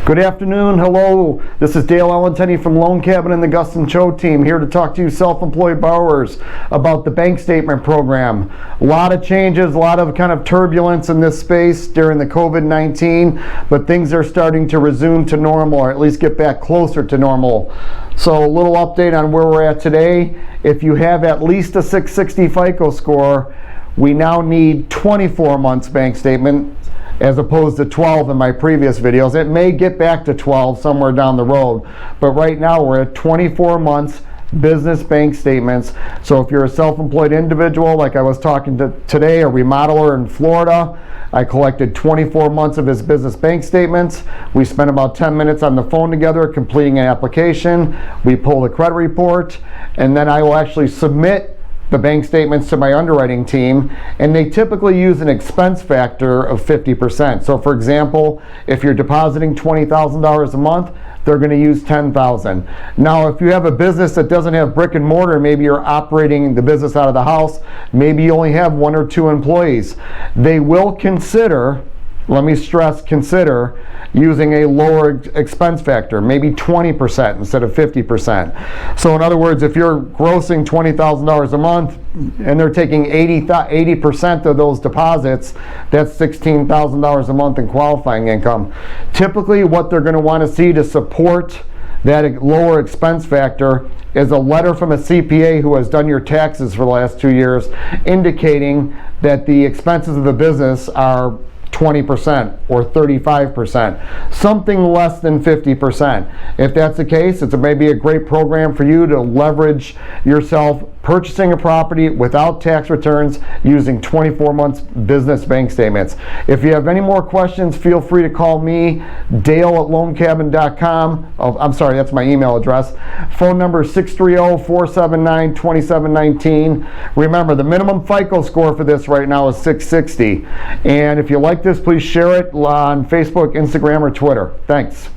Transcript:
Good afternoon, hello. This is Dale Allentenny from Loan Cabin and the Gustan Cho team, here to talk to you self-employed borrowers about the bank statement program. A lot of changes, a lot of kind of turbulence in this space during the COVID-19, but things are starting to resume to normal, or at least get back closer to normal. So a little update on where we're at today. If you have at least a 660 FICO score, we now need 24 months bank statement, as opposed to 12 in my previous videos. It may get back to 12 somewhere down the road, but right now we're at 24 months business bank statements. So if you're a self-employed individual, like I was talking to today, a remodeler in Florida, I collected 24 months of his business bank statements. We spent about 10 minutes on the phone together completing an application. We pull the credit report, and then I will actually submit the bank statements to my underwriting team, and they typically use an expense factor of 50%. So for example, if you're depositing $20,000 a month, they're going to use $10,000. Now, if you have a business that doesn't have brick and mortar, maybe you're operating the business out of the house, maybe you only have 1 or 2 employees, they will consider, let me stress, consider using a lower expense factor, maybe 20% instead of 50%. So in other words, if you're grossing $20,000 a month and they're taking 80% of those deposits, that's $16,000 a month in qualifying income. Typically what they're going to want to see to support that lower expense factor is a letter from a CPA who has done your taxes for the last 2 years, indicating that the expenses of the business are 20% or 35%, something less than 50%. If that's the case, it's maybe a great program for you to leverage yourself purchasing a property without tax returns using 24 months business bank statements. If you have any more questions, feel free to call me, Dale@loancabin.com. Oh, I'm sorry, that's my email address. Phone number is 630-479-2719. Remember, the minimum FICO score for this right now is 660. And if you like this, please share it on Facebook, Instagram, or Twitter. Thanks.